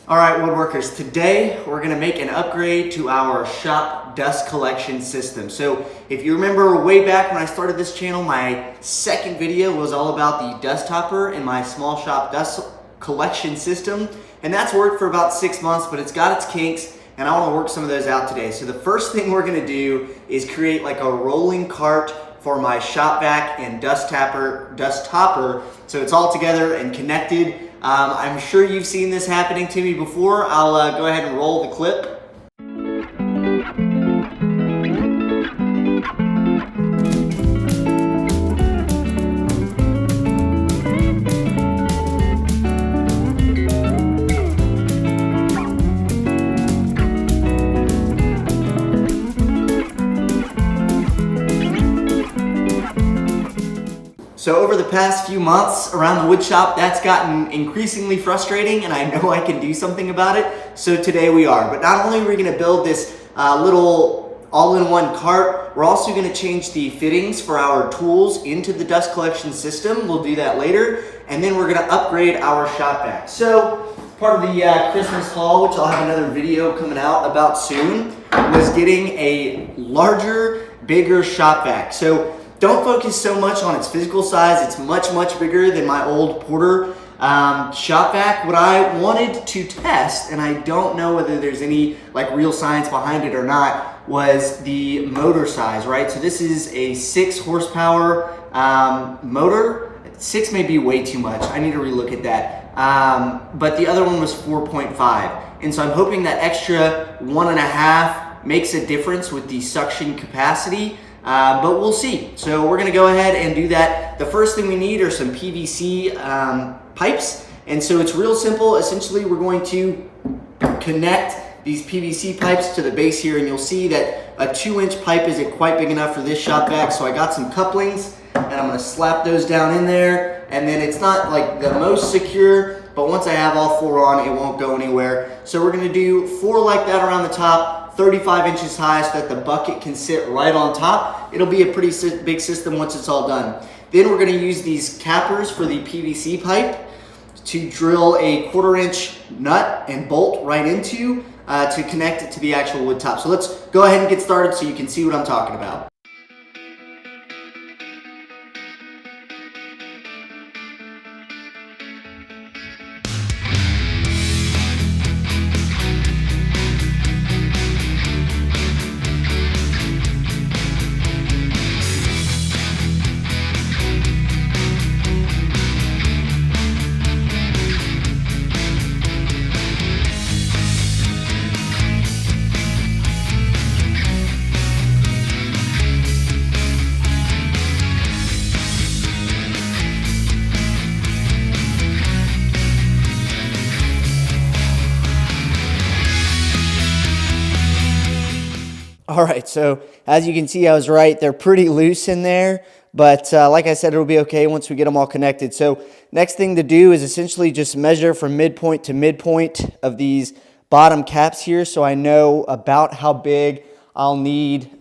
All right, woodworkers, today we're gonna make an upgrade to our shop dust collection system. So if you remember way back when I started this channel, my second video was all about the Dustopper and my small shop dust collection system. And that's worked for about 6 months, but it's got its kinks and I wanna work some of those out today. So the first thing we're gonna do is create like a rolling cart for my shop vac and Dustopper, so it's all together and connected. I'm sure you've seen this happening to me before. I'll go ahead and roll the clip. So over the past few months around the wood shop, that's gotten increasingly frustrating and I know I can do something about it. So today we are. But not only are we gonna build this little all-in-one cart, we're also gonna change the fittings for our tools into the dust collection system. We'll do that later. And then we're gonna upgrade our shop vac. So part of the Christmas haul, which I'll have another video coming out about soon, was getting a larger, bigger shop vac. So don't focus so much on its physical size. It's much, much bigger than my old Porter shop vac. What I wanted to test, and I don't know whether there's any like real science behind it or not, was the motor size, right? So this is a 6 horsepower motor. 6 may be way too much. I need to relook at that. But the other one was 4.5. And so I'm hoping that extra 1.5 makes a difference with the suction capacity. But we'll see. So we're gonna go ahead and do that. The first thing we need are some PVC pipes. And so it's real simple. Essentially, we're going to connect these PVC pipes to the base here, and you'll see that a 2-inch pipe isn't quite big enough for this shop vac. So I got some couplings and I'm gonna slap those down in there. And then it's not like the most secure, but once I have all 4 on, it won't go anywhere. So we're gonna do 4 like that around the top, 35 inches high, so that the bucket can sit right on top. It'll be a pretty big system once it's all done. Then we're gonna use these cappers for the PVC pipe to drill a 1/4 inch nut and bolt right into to connect it to the actual wood top. So let's go ahead and get started so you can see what I'm talking about. All right, so as you can see, I was right. They're pretty loose in there, but like I said, it'll be okay once we get them all connected. So next thing to do is essentially just measure from midpoint to midpoint of these bottom caps here so I know about how big I'll need.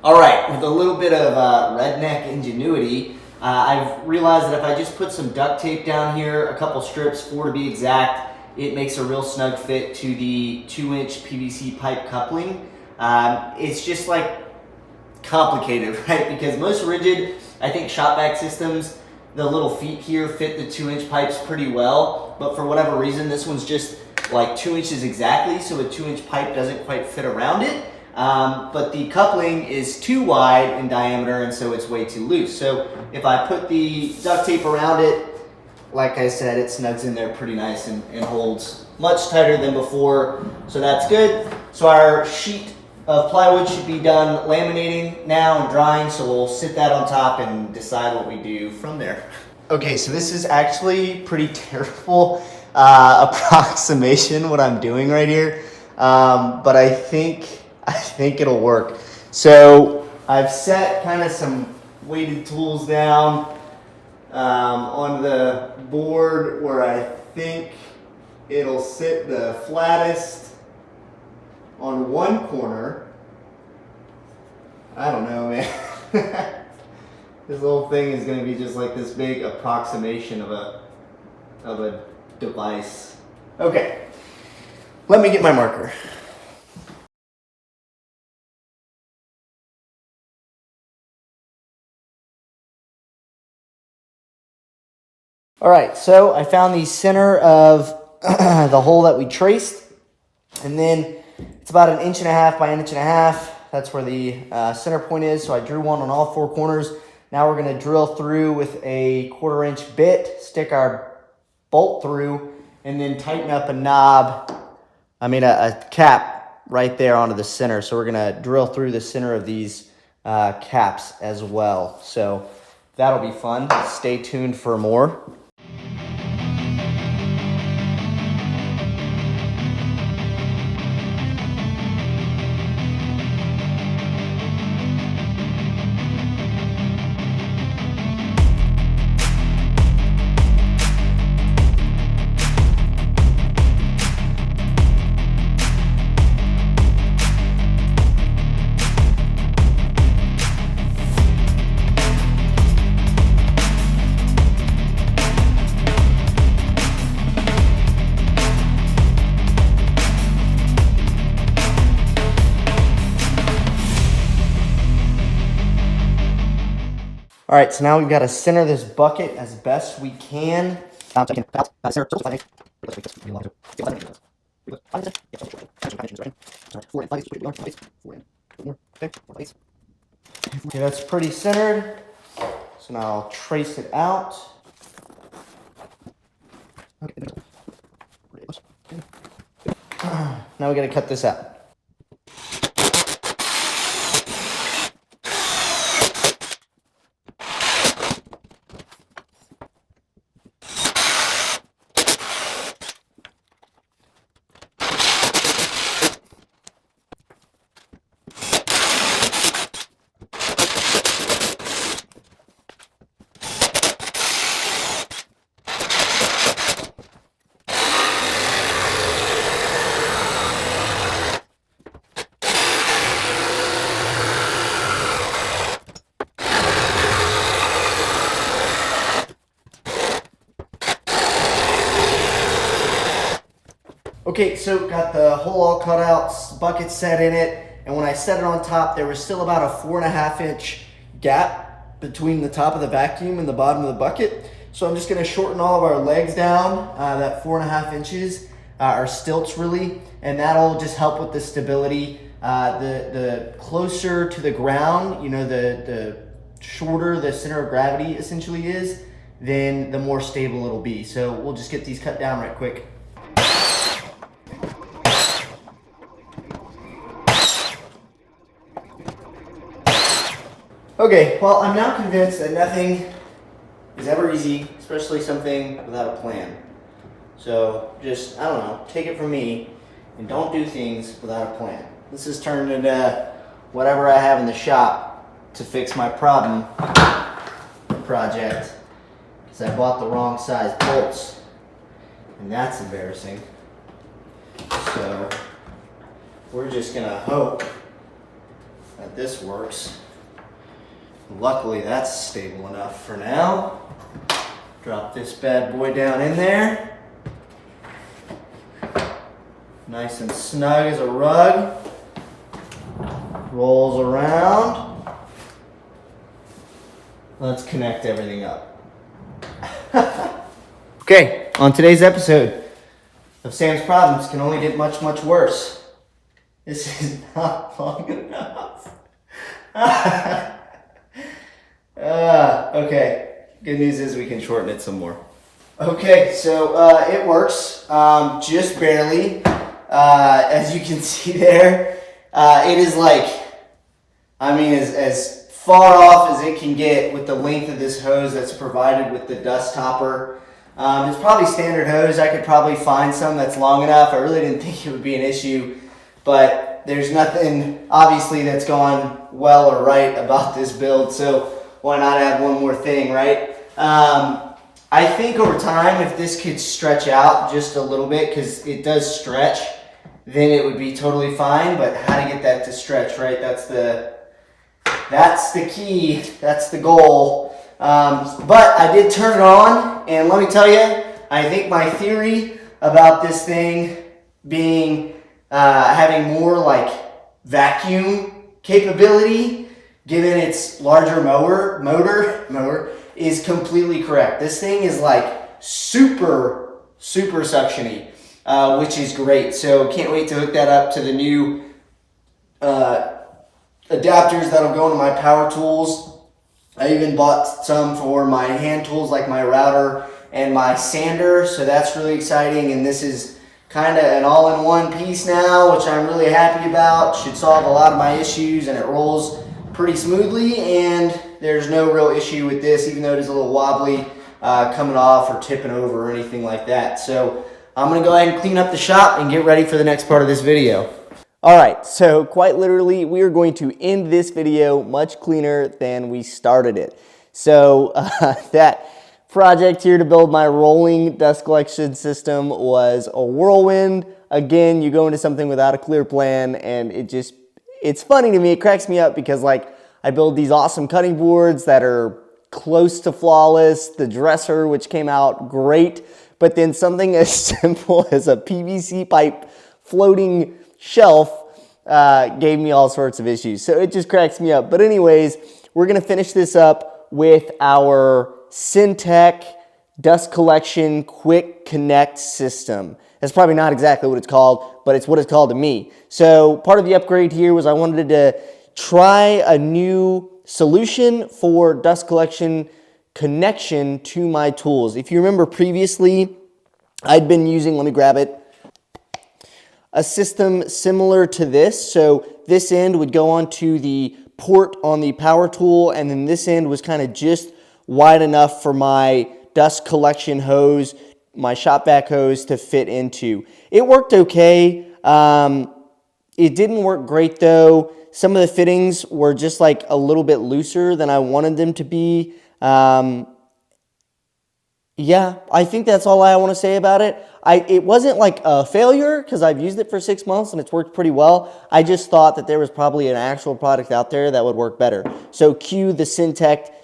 All right, with a little bit of redneck ingenuity, I've realized that if I just put some duct tape down here, a couple strips, 4 to be exact, it makes a real snug fit to the 2-inch PVC pipe coupling. It's just like complicated, right? Because most rigid, I think shop vac systems, the little feet here fit the 2-inch pipes pretty well, but for whatever reason, this one's just like 2 inches exactly, so a 2-inch pipe doesn't quite fit around it. But the coupling is too wide in diameter, and so it's way too loose. So if I put the duct tape around it, like I said, it snugs in there pretty nice and holds much tighter than before. So that's good. So our sheet of plywood should be done laminating now and drying, so we'll sit that on top and decide what we do from there. Okay, so this is actually pretty terrible approximation what I'm doing right here, but I think it'll work. So I've set kind of some weighted tools down on the board where I think it'll sit the flattest on one corner. I don't know, man. This whole thing is going to be just like this big approximation of a device. Okay, let me get my marker. All right, so I found the center of the hole that we traced, and then it's about 1.5 inches by 1.5 inches. That's where the center point is. So I drew one on all 4 corners. Now we're going to drill through with a 1/4 inch bit, stick our bolt through, and then tighten up a knob. A cap right there onto the center. So we're going to drill through the center of these caps as well. So that'll be fun. Stay tuned for more. All right, so now we've got to center this bucket as best we can. Okay, that's pretty centered. So now I'll trace it out. Now we got to cut this out. Okay, so got the hole all cut out, bucket set in it, and when I set it on top, there was still about a 4.5 inch gap between the top of the vacuum and the bottom of the bucket. So I'm just gonna shorten all of our legs down, that 4.5 inches, our stilts really, and that'll just help with the stability. The closer to the ground, the shorter the center of gravity essentially is, then the more stable it'll be. So we'll just get these cut down right quick. Okay, well, I'm now convinced that nothing is ever easy, especially something without a plan. So just, I don't know, take it from me and don't do things without a plan. This has turned into whatever I have in the shop to fix my problem project because I bought the wrong size bolts, and that's embarrassing. So we're just gonna hope that that this works. Luckily, that's stable enough for now. Drop this bad boy down in there. Nice and snug as a rug. Rolls around. Let's connect everything up. Okay, on today's episode of Sam's Problems can only get much, much worse. This is not long enough. Okay, good news is we can shorten it some more. Okay, so it works, just barely. As you can see there, it is like, I mean, as far off as it can get with the length of this hose that's provided with the Dustopper. It's probably standard hose. I could probably find some that's long enough. I really didn't think it would be an issue, but there's nothing obviously that's gone well or right about this build, so why not add one more thing, right? I think over time, if this could stretch out just a little bit, because it does stretch, then it would be totally fine. But how to get that to stretch, right? That's the key. That's the goal. But I did turn it on, and let me tell you, I think my theory about this thing being having more like vacuum capability, given its larger motor is completely correct. This thing is like super suctiony, which is great. So can't wait to hook that up to the new adapters that'll go into my power tools. I even bought some for my hand tools, like my router and my sander, so that's really exciting. And this is kind of an all-in-one piece now, which I'm really happy about. Should solve a lot of my issues, and it rolls pretty smoothly, and there's no real issue with this, even though it is a little wobbly coming off or tipping over or anything like that. So I'm going to go ahead and clean up the shop and get ready for the next part of this video. All right, so quite literally, we are going to end this video much cleaner than we started it. So that project here to build my rolling dust collection system was a whirlwind. Again, you go into something without a clear plan, and it's funny to me, it cracks me up, because like I build these awesome cutting boards that are close to flawless, the dresser, which came out great, but then something as simple as a PVC pipe floating shelf gave me all sorts of issues. So it just cracks me up. But anyways, we're gonna finish this up with our Cen-Tec dust collection quick connect system. That's probably not exactly what it's called, but it's what it's called to me. So part of the upgrade here was I wanted to try a new solution for dust collection connection to my tools. If you remember previously, I'd been using, let me grab it, a system similar to this. So this end would go onto the port on the power tool, and then this end was kind of just wide enough for my dust collection hose, my shop vac hose to fit into. It worked okay. It didn't work great though. Some of the fittings were just like a little bit looser than I wanted them to be. Yeah, I think that's all I want to say about it. It wasn't like a failure, because I've used it for 6 months and it's worked pretty well. I just thought that there was probably an actual product out there that would work better. So cue the Cen-Tec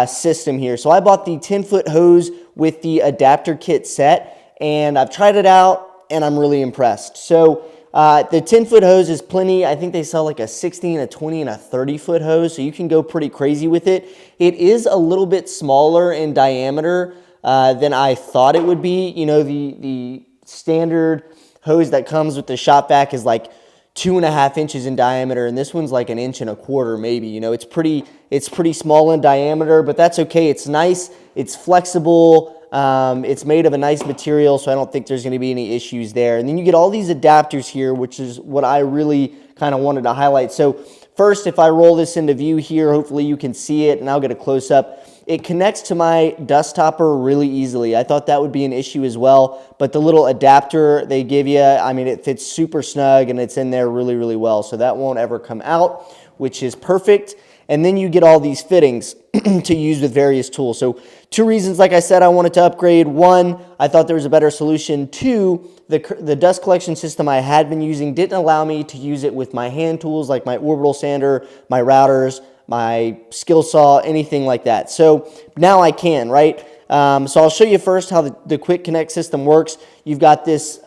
system here. So I bought the 10-foot hose with the adapter kit set, and I've tried it out and I'm really impressed. So the 10-foot hose is plenty. I think they sell like a 16, a 20, and a 30-foot hose, so you can go pretty crazy with it. It is a little bit smaller in diameter than I thought it would be. You know, the standard hose that comes with the shop vac is like 2.5 inches in diameter, and this one's like 1.25 inches maybe. You know, it's pretty small in diameter, but that's okay. It's nice, it's flexible, it's made of a nice material, so I don't think there's going to be any issues there. And then you get all these adapters here, which is what I really kind of wanted to highlight. So first, if I roll this into view here, hopefully you can see it, and I'll get a close-up. It connects to my Dustopper really easily. I thought that would be an issue as well, but the little adapter they give you, I mean, it fits super snug and it's in there really, really well. So that won't ever come out, which is perfect. And then you get all these fittings to use with various tools. So 2 reasons, like I said, I wanted to upgrade. 1, I thought there was a better solution. 2, the dust collection system I had been using didn't allow me to use it with my hand tools like my orbital sander, my routers, my skill saw, anything like that. So now I can, right? So I'll show you first how the quick connect system works. You've got this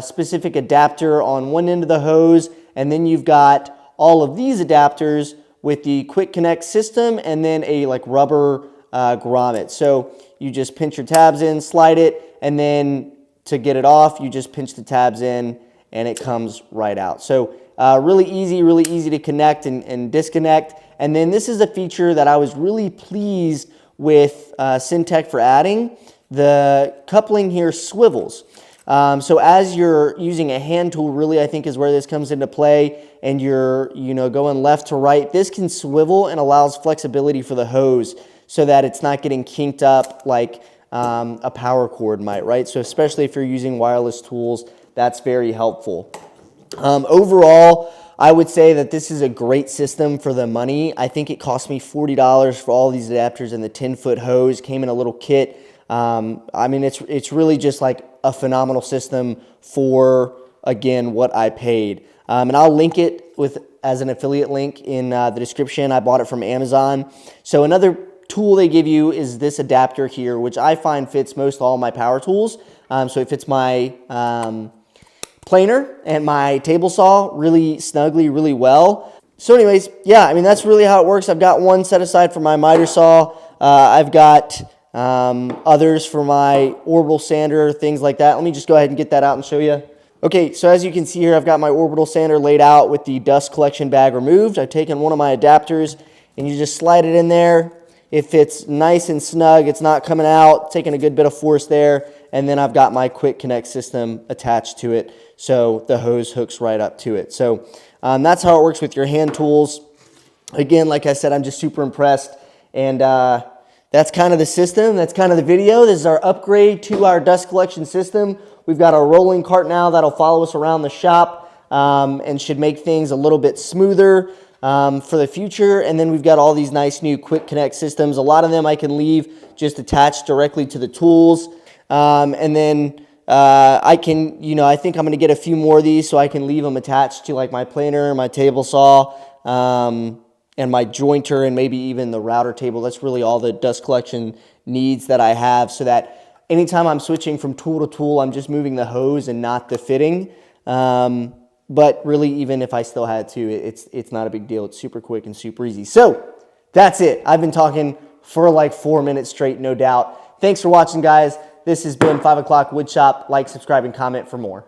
specific adapter on one end of the hose, and then you've got all of these adapters with the quick connect system and then a like rubber grommet. So you just pinch your tabs in, slide it, and then to get it off, you just pinch the tabs in and it comes right out. So really easy to connect and disconnect. And then this is a feature that I was really pleased with Cen-Tec for adding. The coupling here swivels. So as you're using a hand tool, really I think is where this comes into play, and you're going left to right, this can swivel and allows flexibility for the hose so that it's not getting kinked up like a power cord might, right? So especially if you're using wireless tools, that's very helpful. Overall, I would say that this is a great system for the money. I think it cost me $40 for all these adapters, and the 10-foot hose came in a little kit. I mean, it's really just like a phenomenal system for, again, what I paid. And I'll link it as an affiliate link in the description. I bought it from Amazon. So another tool they give you is this adapter here, which I find fits most all my power tools. So it fits my planer and my table saw really snugly, really well. So anyways, yeah, I mean, that's really how it works. I've got one set aside for my miter saw. I've got others for my orbital sander, things like that. Let me just go ahead and get that out and show you. Okay, so as you can see here, I've got my orbital sander laid out with the dust collection bag removed. I've taken one of my adapters and you just slide it in there. It fits nice and snug. It's not coming out, taking a good bit of force there. And then I've got my quick connect system attached to it, so the hose hooks right up to it. So that's how it works with your hand tools. Again, like I said, I'm just super impressed. And that's kind of the system. That's kind of the video. This is our upgrade to our dust collection system. We've got a rolling cart now that'll follow us around the shop and should make things a little bit smoother for the future. And then we've got all these nice new quick connect systems. A lot of them I can leave just attached directly to the tools. And then I can, I think I'm going to get a few more of these so I can leave them attached to like my planer, my table saw, and my jointer, and maybe even the router table. That's really all the dust collection needs that I have, so that anytime I'm switching from tool to tool, I'm just moving the hose and not the fitting. But really, even if I still had to, it's not a big deal. It's super quick and super easy. So that's it. I've been talking for like 4 minutes straight, no doubt. Thanks for watching, guys. This has been 5 o'clock Woodshop. Like, subscribe, and comment for more.